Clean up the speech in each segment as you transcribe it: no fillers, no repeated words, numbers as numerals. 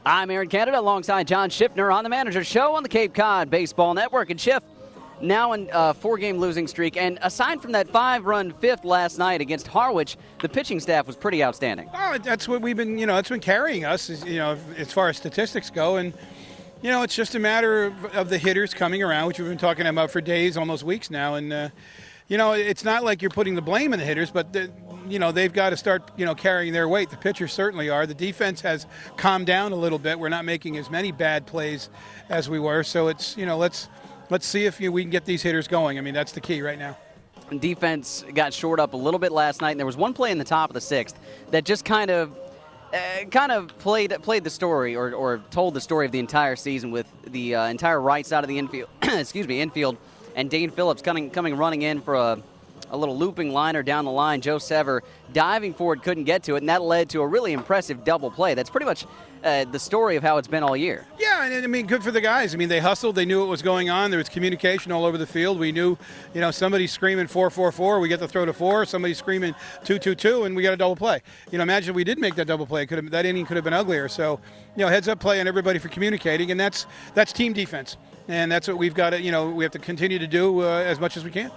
I'm Aaron Canada alongside John Schiffner on the Manager Show on the Cape Cod Baseball Network. And Schiff, now in a 4-game losing streak. And aside from that 5-run fifth last night against Harwich, the pitching staff was pretty outstanding. Oh, that's what we've been, it's been carrying us, as far as statistics go. And, it's just a matter of the hitters coming around, which we've been talking about for days, almost weeks now. And, it's not like you're putting the blame on the hitters, but, they've got to start, carrying their weight. The pitchers certainly are. The defense has calmed down a little bit. We're not making as many bad plays as we were. So it's, let's see if we can get these hitters going. I mean, that's the key right now. Defense got shored up a little bit last night, and there was one play in the top of the sixth that just kind of played the story or told the story of the entire season with the entire right side of the infield, infield, and Dane Phillips coming running in for a little looping liner down the line. Joe Sever diving forward, couldn't get to it, and that led to a really impressive double play. That's pretty much the story of how it's been all year. Yeah, and I mean, good for the guys. I mean, they hustled. They knew what was going on. There was communication all over the field. We knew, somebody's screaming 4-4-4. We get to throw to 4. Somebody's screaming 2-2-2, and we got a double play. Imagine if we did make that double play. That inning could have been uglier. So, heads up play on everybody for communicating, and that's team defense. And that's what we've got to, we have to continue to do as much as we can.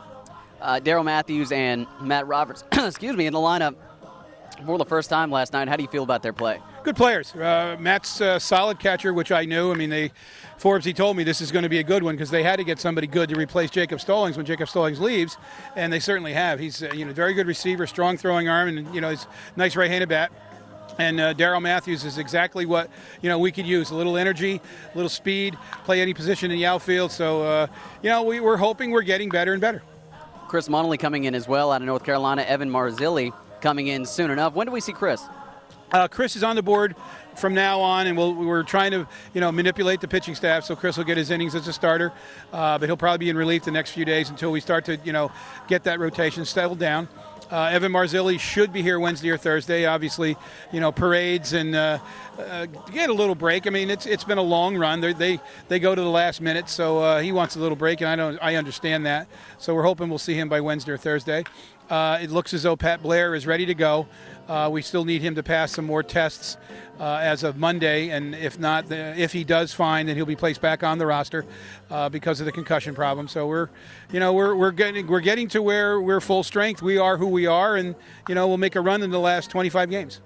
Darryl Matthews and Matt Roberts, in the lineup for the first time last night. How do you feel about their play? Good players. Matt's a solid catcher, which I knew. I mean, Forbes, he told me this is going to be a good one because they had to get somebody good to replace Jacob Stallings when Jacob Stallings leaves, and they certainly have. He's a very good receiver, strong throwing arm, and he's nice right-handed bat. And Darryl Matthews is exactly what we could use: a little energy, a little speed, play any position in the outfield. So we're hoping we're getting better and better. Chris Munnelly coming in as well out of North Carolina. Evan Marzilli coming in soon enough. When do we see Chris? Chris is on the board from now on, and we're trying to manipulate the pitching staff so Chris will get his innings as a starter, but he'll probably be in relief the next few days until we start to get that rotation settled down. Evan Marzilli should be here Wednesday or Thursday. Obviously, parades and get a little break. I mean, it's been a long run. They go to the last minute, so he wants a little break, and I understand that. So we're hoping we'll see him by Wednesday or Thursday. It looks as though Pat Blair is ready to go. We still need him to pass some more tests as of Monday, and if not, if he does fine, then he'll be placed back on the roster because of the concussion problem. So we're getting to where we're full strength. We are who we are, and we'll make a run in the last 25 games.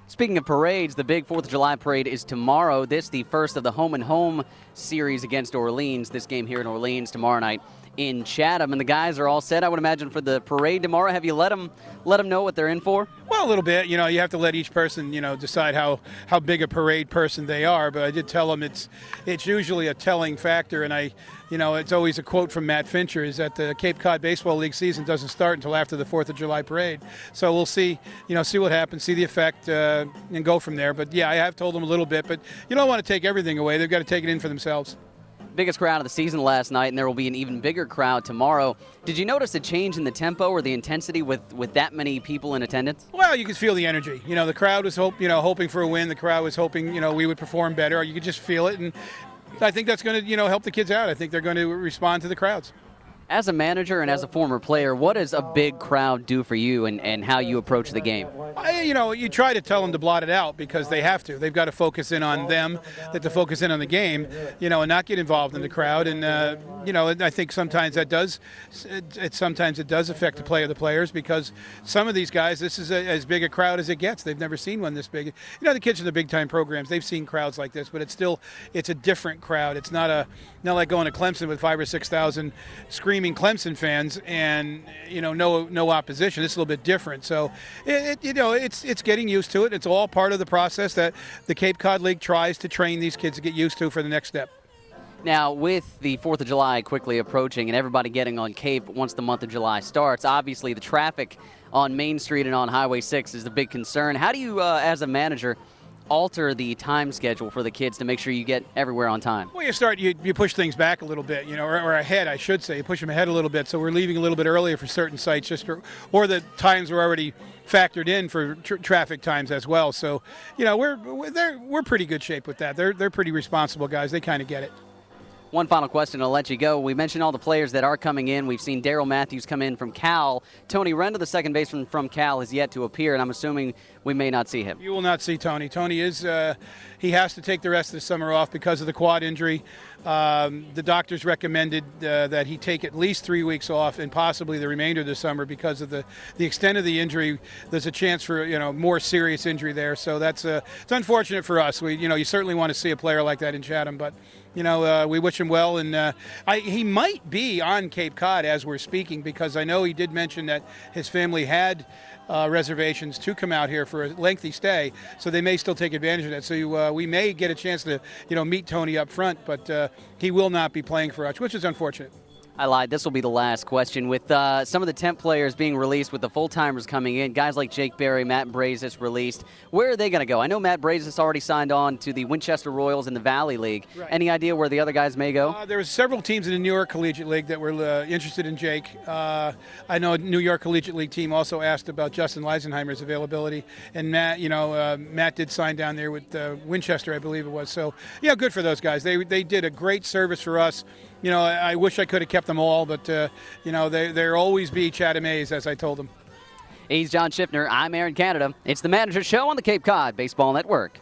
Speaking of parades, the big 4th of July parade is tomorrow. This the first of the home-and-home series against Orleans. This game here in Orleans tomorrow night in Chatham, and the guys are all set, I would imagine, for the parade tomorrow. Have you let them know what they're in for? Well, a little bit. You have to let each person, decide how big a parade person they are. But I did tell them it's usually a telling factor, and it's always a quote from Matt Fincher is that the Cape Cod Baseball League season doesn't start until after the 4th of July parade. So we'll see, see what happens, see the effect, and go from there. But yeah, I have told them a little bit, but you don't want to take everything away. They've got to take it in for themselves. Biggest crowd of the season last night, and there will be an even bigger crowd tomorrow. Did you notice a change in the tempo or the intensity with that many people in attendance? Well, you could feel the energy. The crowd was hoping for a win. The crowd was hoping we would perform better. You could just feel it, and I think that's going to help the kids out. I think they're going to respond to the crowds. As a manager and as a former player, what does a big crowd do for you and how you approach the game? You try to tell them to blot it out because they have to. They've got to focus in on them, to focus in on the game, and not get involved in the crowd. And, I think sometimes that does affect the play of the players because some of these guys, this is as big a crowd as it gets. They've never seen one this big. The kids in the big-time programs, they've seen crowds like this, but it's a different crowd. It's not like going to Clemson with 5,000 or 6,000 screaming Clemson fans and no opposition. It's a little bit different. So it's getting used to it. It's all part of the process that the Cape Cod League tries to train these kids to get used to for the next step. Now, with the 4th of July quickly approaching and everybody getting on Cape once the month of July starts, obviously the traffic on Main Street and on Highway 6 is the big concern. How do you, as a manager, alter the time schedule for the kids to make sure you get everywhere on time? Well, you push things back a little bit, or ahead, I should say. You push them ahead a little bit, so we're leaving a little bit earlier for certain sites, or the times were already factored in for traffic times as well. So, we're pretty good shape with that. They're pretty responsible guys. They kind of get it. One final question, I'll let you go. We mentioned all the players that are coming in. We've seen Daryl Matthews come in from Cal. Tony Renda, the second baseman from Cal, has yet to appear, and I'm assuming we may not see him. You will not see Tony. Tony is he has to take the rest of the summer off because of the quad injury. The doctors recommended that he take at least 3 weeks off and possibly the remainder of the summer because of the extent of the injury. There's a chance for more serious injury there. So that's it's unfortunate for us. You certainly want to see a player like that in Chatham, but we wish him well, and he might be on Cape Cod as we're speaking, because I know he did mention that his family had reservations to come out here for a lengthy stay, so they may still take advantage of that. So we may get a chance to meet Tony up front, but he will not be playing for us, which is unfortunate. I lied. This will be the last question. With some of the temp players being released, with the full-timers coming in, guys like Jake Berry, Matt Brazis released, where are they going to go? I know Matt Brazis already signed on to the Winchester Royals in the Valley League. Right. Any idea where the other guys may go? There were several teams in the New York Collegiate League that were interested in Jake. I know a New York Collegiate League team also asked about Justin Leisenheimer's availability, and Matt, Matt did sign down there with Winchester, I believe it was. So, yeah, good for those guys. They did a great service for us. I wish I could have kept them all, but, there always be Chatham A's, as I told them. He's John Schiffner. I'm Aaron Canada. It's the Manager Show on the Cape Cod Baseball Network.